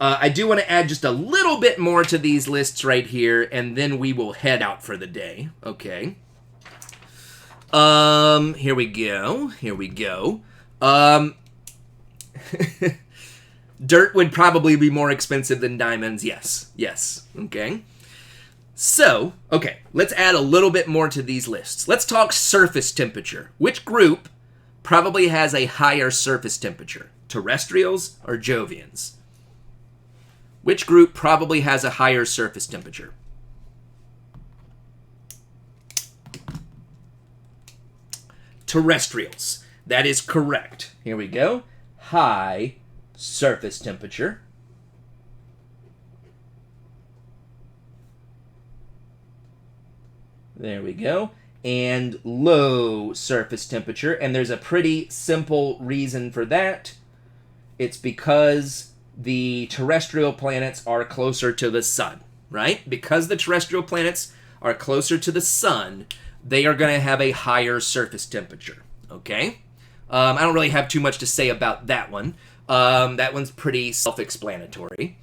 I do want to add just a little bit more to these lists right here, and then we will head out for the day. Okay. Here we go. Here we go. Dirt would probably be more expensive than diamonds. Yes. Yes. Okay. So, okay, let's add a little bit more to these lists. Let's talk surface temperature. Which group probably has a higher surface temperature? Terrestrials or Jovians? Which group probably has a higher surface temperature? Terrestrials. That is correct. Here we go. High surface temperature. There we go. And low surface temperature. And there's a pretty simple reason for that. It's because the terrestrial planets are closer to the sun, right? Because the terrestrial planets are closer to the sun, they are going to have a higher surface temperature, okay? I don't really have too much to say about that one. That one's pretty self-explanatory.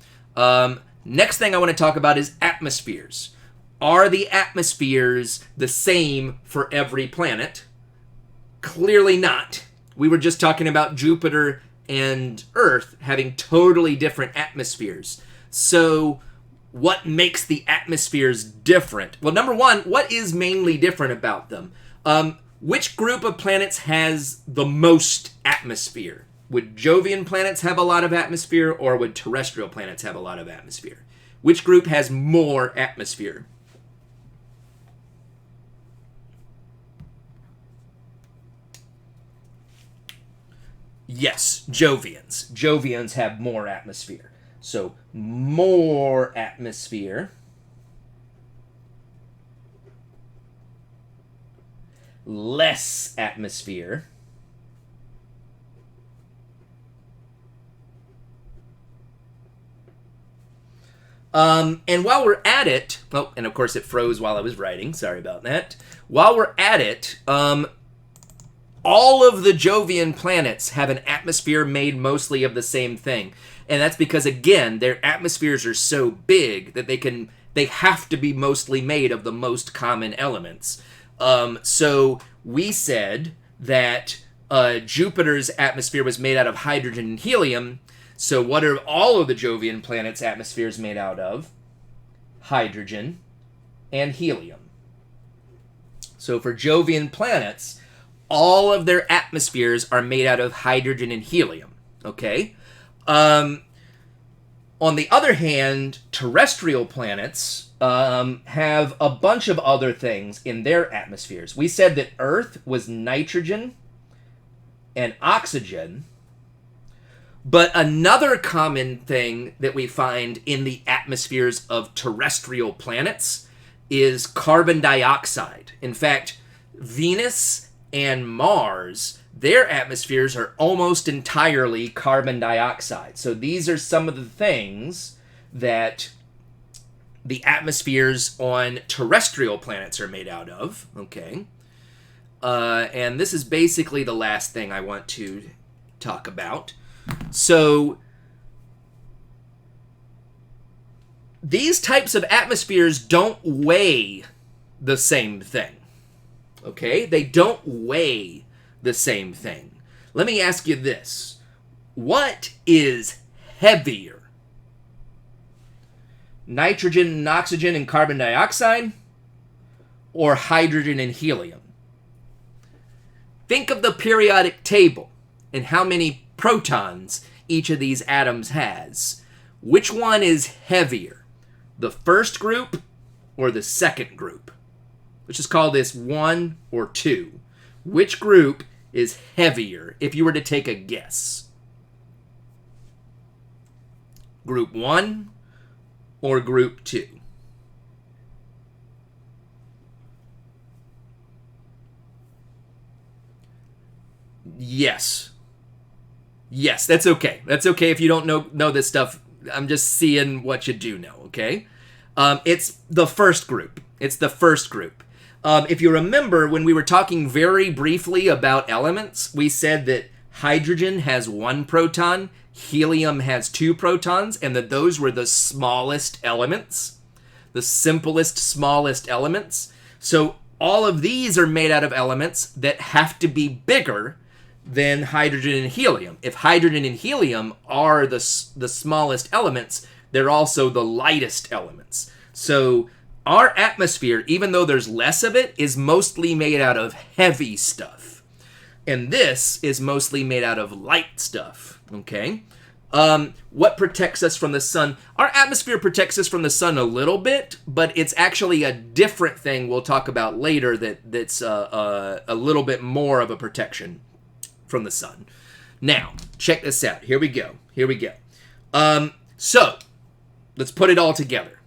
Next thing I want to talk about is atmospheres. Are the atmospheres the same for every planet? Clearly not. We were just talking about Jupiter and Earth having totally different atmospheres. So what makes the atmospheres different? Well, number one, what is mainly different about them? Which group of planets has the most atmosphere? Would Jovian planets have a lot of atmosphere, or would terrestrial planets have a lot of atmosphere? Which group has more atmosphere? Yes, Jovians. Jovians have more atmosphere. So, more atmosphere. Less atmosphere. And while we're at it, oh, and of course it froze while I was writing. Sorry about that. While we're at it, all of the Jovian planets have an atmosphere made mostly of the same thing. And that's because, again, their atmospheres are so big that they have to be mostly made of the most common elements. So we said that Jupiter's atmosphere was made out of hydrogen and helium. So what are all of the Jovian planets' atmospheres made out of? Hydrogen and helium. So for Jovian planets, all of their atmospheres are made out of hydrogen and helium, okay? On the other hand, terrestrial planets have a bunch of other things in their atmospheres. We said that Earth was nitrogen and oxygen, but another common thing that we find in the atmospheres of terrestrial planets is carbon dioxide. In fact, Venus and Mars, their atmospheres are almost entirely carbon dioxide. So these are some of the things that the atmospheres on terrestrial planets are made out of. Okay. And this is basically the last thing I want to talk about. So these types of atmospheres don't weigh the same thing. Okay? They don't weigh the same thing. Let me ask you this. What is heavier? Nitrogen and oxygen and carbon dioxide? Or hydrogen and helium? Think of the periodic table and how many protons each of these atoms has. Which one is heavier? The first group or the second group? Let's just call this 1 or 2. Which group is heavier if you were to take a guess? Group 1 or group 2? Yes. Yes, that's okay. That's okay if you don't know this stuff. I'm just seeing what you do know, okay? It's the first group. It's the first group. If you remember, when we were talking very briefly about elements, we said that hydrogen has 1 proton, helium has 2 protons, and that those were the smallest elements, the simplest, smallest elements. So all of these are made out of elements that have to be bigger than hydrogen and helium. If hydrogen and helium are the smallest elements, they're also the lightest elements. So our atmosphere, even though there's less of it, is mostly made out of heavy stuff. And this is mostly made out of light stuff, okay? What protects us from the sun? Our atmosphere protects us from the sun a little bit, but it's actually a different thing we'll talk about later that's a little bit more of a protection from the sun. Now, check this out. Here we go. So, let's put it all together.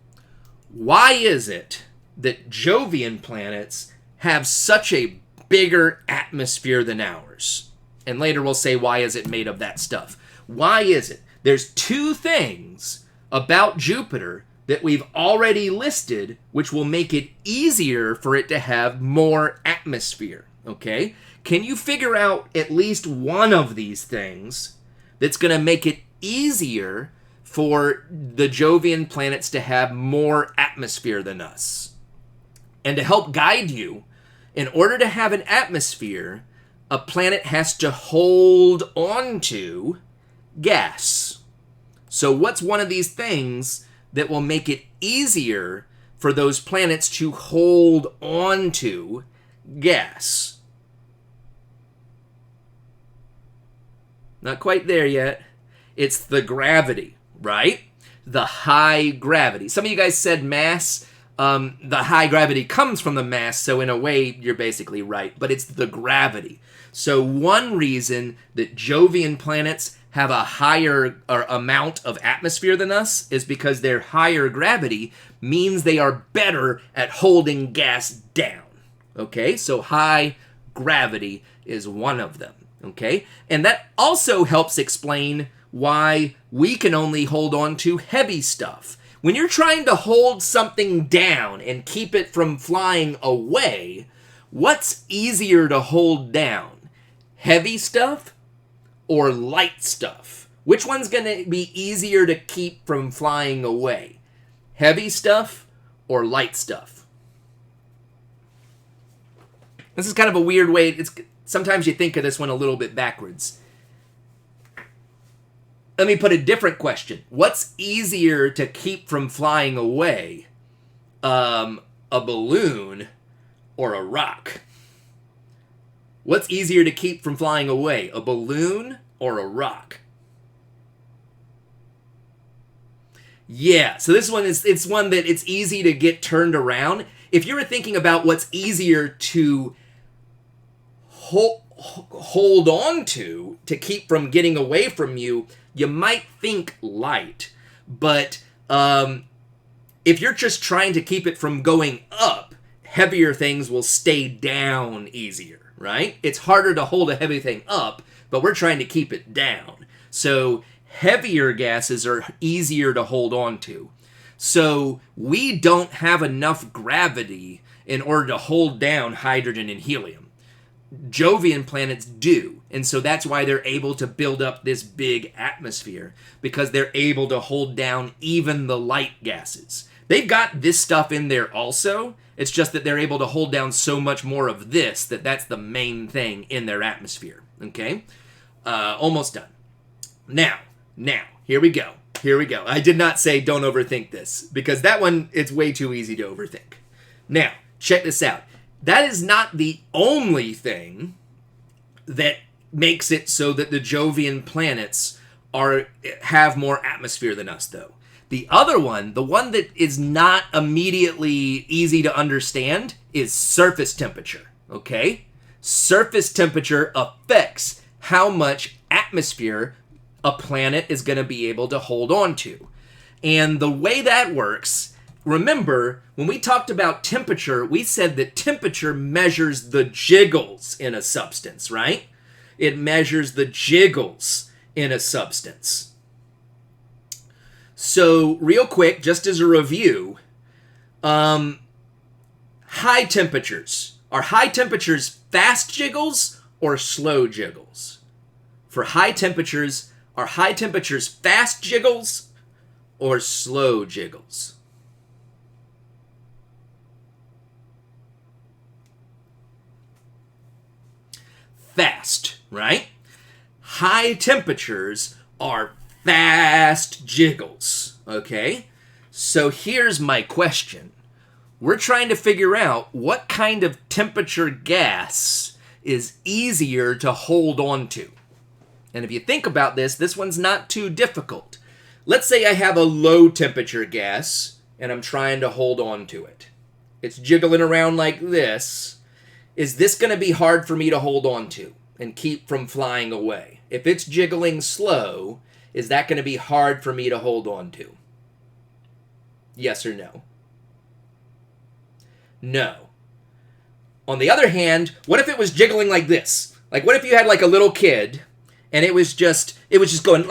Why is it that Jovian planets have such a bigger atmosphere than ours? And later we'll say, why is it made of that stuff? Why is it? There's 2 things about Jupiter that we've already listed which will make it easier for it to have more atmosphere, okay? Can you figure out at least one of these things that's going to make it easier for the Jovian planets to have more atmosphere than us? And to help guide you, in order to have an atmosphere, a planet has to hold on to gas. So what's one of these things that will make it easier for those planets to hold on to gas? Not quite there yet. It's the gravity, right? The high gravity. Some of you guys said mass. The high gravity comes from the mass, so in a way, you're basically right. But it's the gravity. So one reason that Jovian planets have a higher amount of atmosphere than us is because their higher gravity means they are better at holding gas down. Okay, so high gravity is one of them. Okay, and that also helps explain why we can only hold on to heavy stuff. When you're trying to hold something down and keep it from flying away, what's easier to hold down? Heavy stuff or light stuff? Which one's going to be easier to keep from flying away? Heavy stuff or light stuff? This is kind of a weird way. Sometimes you think of this one a little bit backwards. Let me put a different question. What's easier to keep from flying away? A balloon or a rock? What's easier to keep from flying away? A balloon or a rock? Yeah, so this one it's one that it's easy to get turned around. If you were thinking about what's easier to hold on to keep from getting away from you, you might think light. But if you're just trying to keep it from going up, heavier things will stay down easier, right? It's harder to hold a heavy thing up, but we're trying to keep it down. So heavier gases are easier to hold on to. So we don't have enough gravity in order to hold down hydrogen and helium. Jovian planets do, and so that's why they're able to build up this big atmosphere, because they're able to hold down even the light gases. They've got this stuff in there also, it's just that they're able to hold down so much more of this that's the main thing in their atmosphere, okay? Almost done. Now, here we go. I did not say don't overthink this, because that one, it's way too easy to overthink. Now, check this out. That is not the only thing that makes it so that the Jovian planets have more atmosphere than us, though. The other one, the one that is not immediately easy to understand, is surface temperature, okay? Surface temperature affects how much atmosphere a planet is going to be able to hold on to. And the way that works, remember, when we talked about temperature, we said that temperature measures the jiggles in a substance, right? It measures the jiggles in a substance. So, real quick, just as a review, high temperatures. Are high temperatures fast jiggles or slow jiggles? For high temperatures, are high temperatures fast jiggles or slow jiggles? Fast, right? High temperatures are fast jiggles, okay? So here's my question. We're trying to figure out what kind of temperature gas is easier to hold on to. And if you think about this, this one's not too difficult. Let's say I have a low temperature gas and I'm trying to hold on to it. It's jiggling around like this. Is this going to be hard for me to hold on to and keep from flying away? If it's jiggling slow, is that going to be hard for me to hold on to? Yes or no? No. On the other hand, what if it was jiggling like this? Like, what if you had like a little kid and it was just going,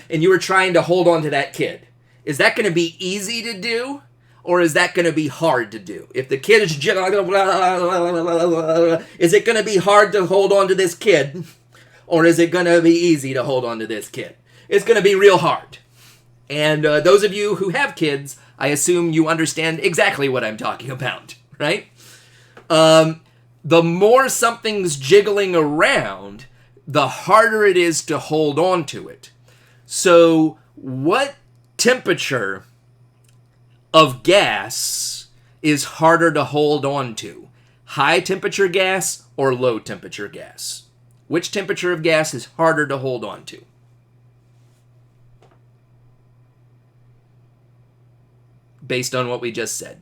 and you were trying to hold on to that kid? Is that going to be easy to do? Or is that going to be hard to do? If the kid is jiggling, is it going to be hard to hold on to this kid? Or is it going to be easy to hold on to this kid? It's going to be real hard. And those of you who have kids, I assume you understand exactly what I'm talking about, right? The more something's jiggling around, the harder it is to hold on to it. So what temperature of gas is harder to hold on to? High temperature gas or low temperature gas? Which temperature of gas is harder to hold on to? Based on what we just said.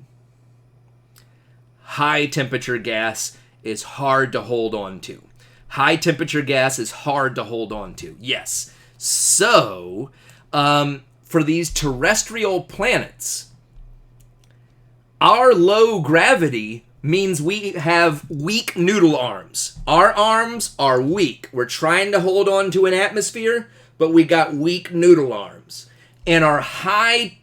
High temperature gas is hard to hold on to. High temperature gas is hard to hold on to. Yes. So, for these terrestrial planets, our low gravity means we have weak noodle arms. Our arms are weak. We're trying to hold on to an atmosphere, but we got weak noodle arms. And our high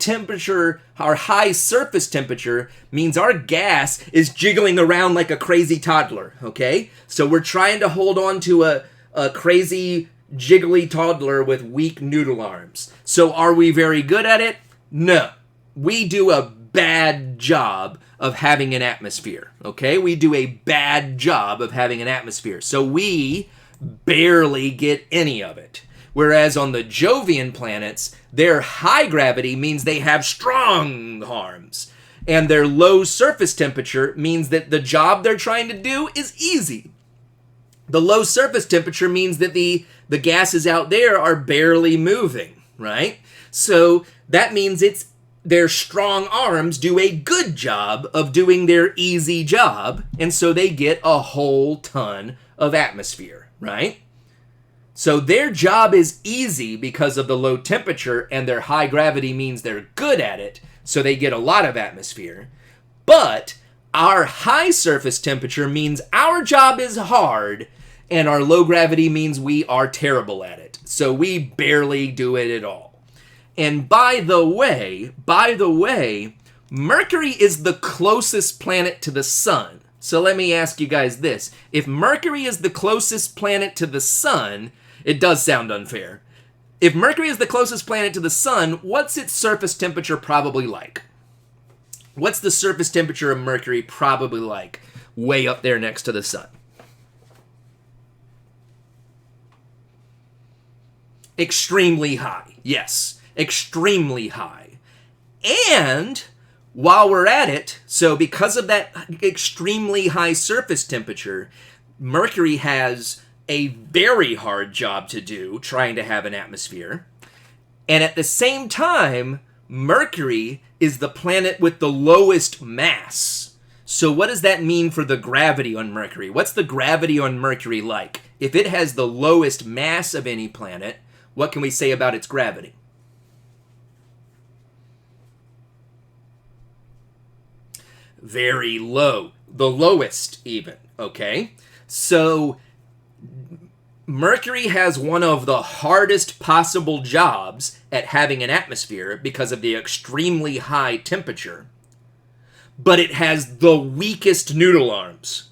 surface temperature means our gas is jiggling around like a crazy toddler, okay? So we're trying to hold on to a crazy jiggly toddler with weak noodle arms. So are we very good at it? No. We do a bad job of having an atmosphere, okay? We do a bad job of having an atmosphere. So we barely get any of it. Whereas on the Jovian planets, their high gravity means they have strong arms. And their low surface temperature means that the job they're trying to do is easy. The low surface temperature means that the gases out there are barely moving, right? So that means their strong arms do a good job of doing their easy job, and so they get a whole ton of atmosphere, right? So their job is easy because of the low temperature, and their high gravity means they're good at it, so they get a lot of atmosphere. But our high surface temperature means our job is hard, and our low gravity means we are terrible at it. So we barely do it at all. And by the way, Mercury is the closest planet to the sun. So let me ask you guys this. If Mercury is the closest planet to the sun, it does sound unfair. If Mercury is the closest planet to the sun, what's its surface temperature probably like? What's the surface temperature of Mercury probably like way up there next to the sun? Extremely high. Yes, extremely high. And while we're at it, so because of that extremely high surface temperature, Mercury has a very hard job to do trying to have an atmosphere. And at the same time, Mercury is the planet with the lowest mass. So what does that mean for the gravity on Mercury? What's the gravity on Mercury like? If it has the lowest mass of any planet, what can we say about its gravity? Very low. The lowest even, okay? So Mercury has one of the hardest possible jobs at having an atmosphere because of the extremely high temperature, but it has the weakest noodle arms.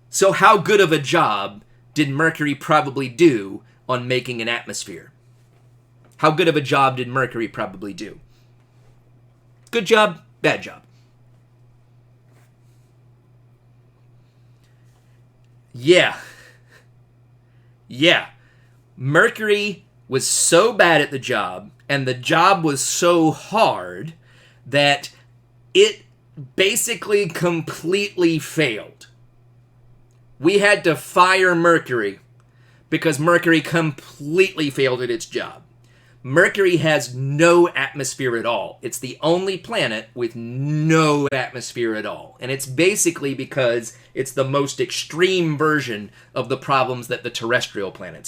So how good of a job did Mercury probably do on making an atmosphere? How good of a job did Mercury probably do? Good job, bad job. Yeah. Mercury was so bad at the job, and the job was so hard, that it basically completely failed. We had to fire Mercury because Mercury completely failed at its job. Mercury has no atmosphere at all. It's the only planet with no atmosphere at all. And it's basically because it's the most extreme version of the problems that the terrestrial planets